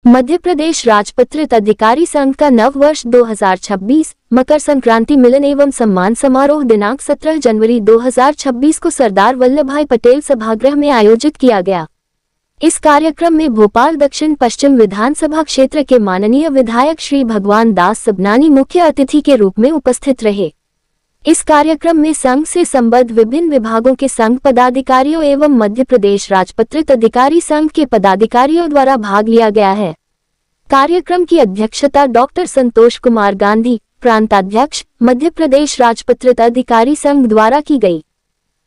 मध्य प्रदेश राजपत्रित अधिकारी संघ का नव वर्ष 2026 मकर संक्रांति मिलन एवं सम्मान समारोह दिनांक 17 जनवरी 2026 को सरदार वल्लभ भाई पटेल सभागृह में आयोजित किया गया। इस कार्यक्रम में भोपाल दक्षिण पश्चिम विधानसभा क्षेत्र के माननीय विधायक श्री भगवान दास सबनानी मुख्य अतिथि के रूप में उपस्थित रहे। इस कार्यक्रम में संघ से संबद्ध विभिन्न विभागों के संघ पदाधिकारियों एवं मध्य प्रदेश राजपत्रित अधिकारी संघ के पदाधिकारियों द्वारा भाग लिया गया है। कार्यक्रम की अध्यक्षता डॉक्टर संतोष कुमार गांधी, प्रांताध्यक्ष, मध्य प्रदेश राजपत्रित अधिकारी संघ द्वारा की गई।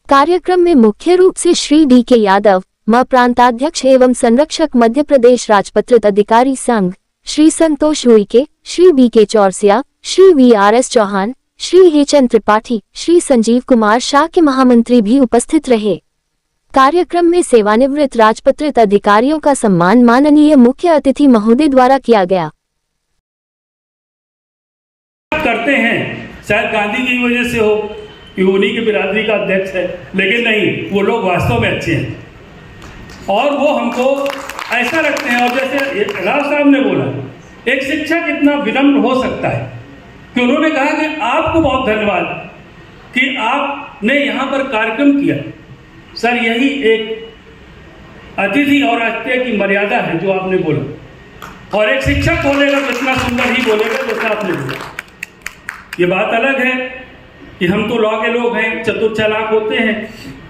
कार्यक्रम में मुख्य रूप से श्री डी.के. यादव, प्रांताध्यक्ष एवं संरक्षक मध्य प्रदेश राजपत्रित अधिकारी संघ, श्री संतोष उइके, श्री बी.के. चौरसिया, श्री वी.आर.एस. चौहान, श्री हेचंद त्रिपाठी, श्री संजीव कुमार शाह के महामंत्री भी उपस्थित रहे। कार्यक्रम में सेवानिवृत्त राजपत्रित अधिकारियों का सम्मान माननीय मुख्य अतिथि महोदय द्वारा किया गया। करते हैं शायद गांधी की वजह से हो कि उन्हीं की बिरादरी का अध्यक्ष है, लेकिन नहीं, वो लोग वास्तव में अच्छे हैं और वो हमको ऐसा रखते हैं। और जैसे राव साहब ने बोला, एक शिक्षक इतना विनम्र हो सकता है कि उन्होंने कहा कि आपको बहुत धन्यवाद कि आपने यहाँ पर कार्यक्रम किया। सर, यही एक अतिथि और अतिथि की मर्यादा है जो आपने बोला। और एक शिक्षक बोलेगा तो इतना सुंदर ही बोलेगा जैसा आपने बोला। ये बात अलग है कि हम तो लॉ के लोग हैं, चतुर चालाक होते हैं।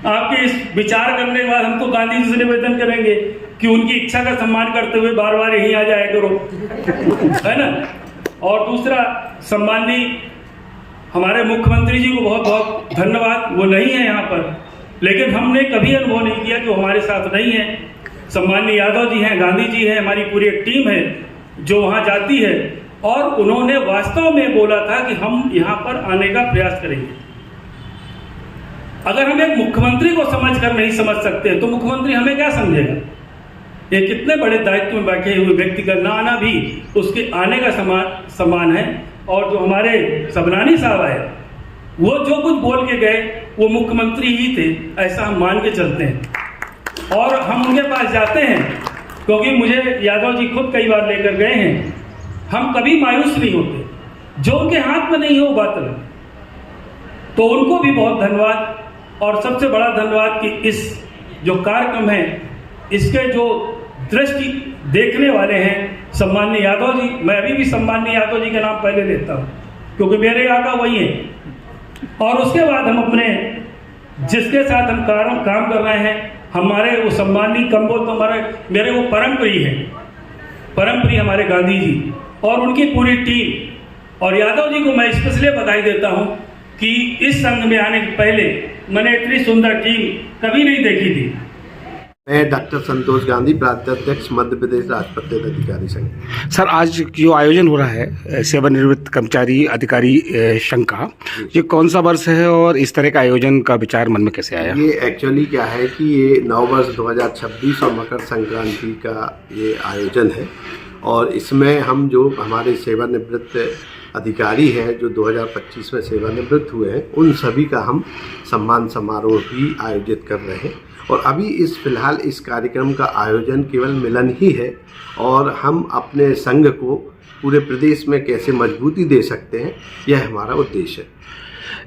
आपके इस विचार करने के बाद हम तो गांधी जी से निवेदन करेंगे कि उनकी इच्छा का सम्मान करते हुए बार बार यहीं आ जाया करो, है ना। और दूसरा, सम्माननीय हमारे मुख्यमंत्री जी को बहुत बहुत धन्यवाद। वो नहीं है यहाँ पर, लेकिन हमने कभी अनुभव नहीं किया कि वो हमारे साथ नहीं है। सम्माननीय यादव जी हैं, गांधी जी हैं, हमारी पूरी एक टीम है जो वहाँ जाती है। और उन्होंने वास्तव में बोला था कि हम यहाँ पर आने का प्रयास करेंगे। अगर हम एक मुख्यमंत्री को समझकर नहीं समझ सकते तो मुख्यमंत्री हमें क्या समझेगा। एक कितने बड़े दायित्व में बैठे हुए व्यक्ति का ना आना भी उसके आने का समान है। और जो हमारे सबनानी साहब आए, वो जो कुछ बोल के गए वो मुख्यमंत्री ही थे, ऐसा हम मान के चलते हैं। और हम उनके पास जाते हैं क्योंकि मुझे यादव जी खुद कई बार लेकर गए हैं। हम कभी मायूस नहीं होते, जो उनके हाथ में नहीं हो बात अलग। तो उनको भी बहुत धन्यवाद। और सबसे बड़ा धन्यवाद कि इस जो कार्यक्रम है इसके जो दृष्टि देखने वाले हैं सम्माननीय यादव जी। मैं अभी भी सम्माननीय यादव जी का नाम पहले लेता हूँ क्योंकि मेरे आका वही है। और उसके बाद हम अपने जिसके साथ हम काम कर रहे हैं, हमारे वो सम्माननीय कम्बोल तो मेरे वो परम प्रिय हैं, परम प्रिय हमारे गांधी जी और उनकी पूरी टीम। और यादव जी को मैं इसलिए बधाई देता हूं कि इस संघ में आने के पहले मैंने इतनी सुंदर टीम कभी नहीं देखी थी। मैं डॉक्टर संतोष गांधी, प्रांताध्यक्ष मध्य प्रदेश राजपत्रित अधिकारी संघ। सर, आज जो आयोजन हो रहा है सेवानिवृत्त कर्मचारी अधिकारी संघ का, ये कौन सा वर्ष है और इस तरह का आयोजन का विचार मन में कैसे आया? ये एक्चुअली क्या है कि ये नववर्ष 2026 और मकर संक्रांति का ये आयोजन है। और इसमें हम जो हमारे सेवानिवृत्त अधिकारी हैं जो 2025 में सेवानिवृत्त हुए हैं, उन सभी का हम सम्मान समारोह भी आयोजित कर रहे हैं। और अभी फिलहाल इस कार्यक्रम का आयोजन केवल मिलन ही है और हम अपने संघ को पूरे प्रदेश में कैसे मजबूती दे सकते हैं, यह हमारा उद्देश्य है।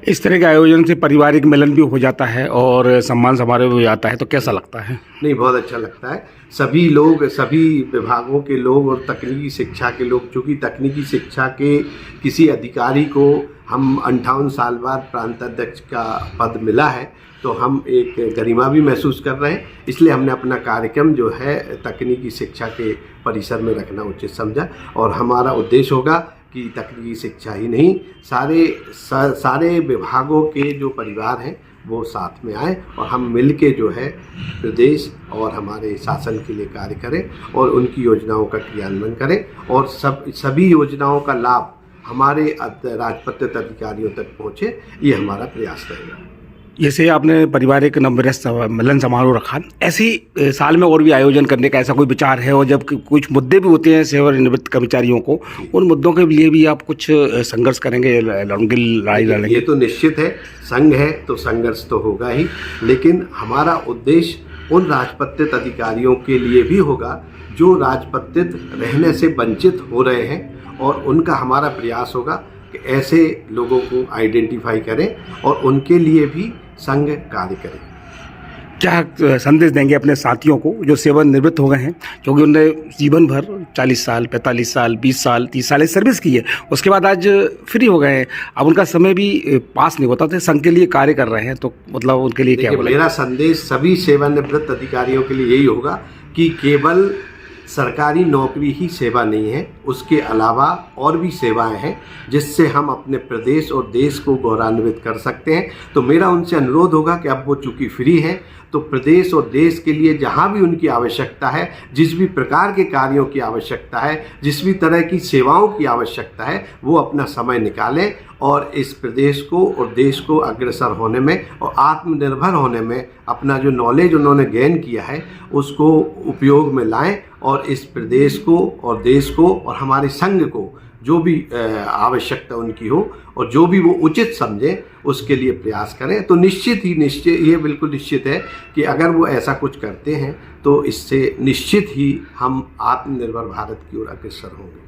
इस तरह के आयोजन से पारिवारिक मिलन भी हो जाता है और सम्मान समारोह भी हो जाता है, तो कैसा लगता है? नहीं, बहुत अच्छा लगता है। सभी लोग, सभी विभागों के लोग और तकनीकी शिक्षा के लोग, चूँकि तकनीकी शिक्षा के किसी अधिकारी को हम 58 साल बाद प्रांताध्यक्ष का पद मिला है, तो हम एक गरिमा भी महसूस कर रहे हैं। इसलिए हमने अपना कार्यक्रम जो है तकनीकी शिक्षा के परिसर में रखना उचित समझा। और हमारा उद्देश्य होगा कि तकनीकी शिक्षा ही नहीं, सारे विभागों के जो परिवार हैं वो साथ में आए और हम मिलके जो है प्रदेश और हमारे शासन के लिए कार्य करें और उनकी योजनाओं का क्रियान्वयन करें। और सभी योजनाओं का लाभ हमारे राजपत्रित अधिकारियों तक पहुँचे, ये हमारा प्रयास रहेगा। जैसे आपने पारिवारिक नववर्ष मिलन समारोह रखा, ऐसी साल में और भी आयोजन करने का ऐसा कोई विचार है? और जब कुछ मुद्दे भी होते हैं सेवानिवृत्त कर्मचारियों को, उन मुद्दों के लिए भी आप कुछ संघर्ष करेंगे, लड़ाई लड़ेंगे? ये तो निश्चित है, संघ है तो संघर्ष तो होगा ही, लेकिन हमारा उद्देश्य उन राजपत्रित अधिकारियों के लिए भी होगा जो राजपत्रित रहने से वंचित हो रहे हैं, और उनका हमारा प्रयास होगा कि ऐसे लोगों को आइडेंटिफाई करें और उनके लिए भी संघ कार्य करें। क्या संदेश देंगे अपने साथियों को जो सेवानिवृत्त हो गए हैं, क्योंकि उन्होंने जीवन भर 40 साल, 45 साल, 20 साल, 30 साल सर्विस की है, उसके बाद आज फ्री हो गए हैं, अब उनका समय भी पास नहीं होता, तो संघ के लिए कार्य कर रहे हैं, तो मतलब उनके लिए क्या बोलें? मेरा संदेश सभी सेवानिवृत्त अधिकारियों के लिए यही होगा कि केवल सरकारी नौकरी ही सेवा नहीं है, उसके अलावा और भी सेवाएं हैं जिससे हम अपने प्रदेश और देश को गौरवान्वित कर सकते हैं। तो मेरा उनसे अनुरोध होगा कि अब वो चूँकि फ्री हैं तो प्रदेश और देश के लिए जहाँ भी उनकी आवश्यकता है, जिस भी प्रकार के कार्यों की आवश्यकता है, जिस भी तरह की सेवाओं की आवश्यकता है, वो अपना समय निकालें और इस प्रदेश को और देश को अग्रसर होने में और आत्मनिर्भर होने में अपना जो नॉलेज उन्होंने गेन किया है उसको उपयोग में लाएं, और इस प्रदेश को और देश को और हमारे संघ को जो भी आवश्यकता उनकी हो और जो भी वो उचित समझें उसके लिए प्रयास करें। तो ये बिल्कुल निश्चित है कि अगर वो ऐसा कुछ करते हैं तो इससे निश्चित ही हम आत्मनिर्भर भारत की ओर अग्रसर होंगे।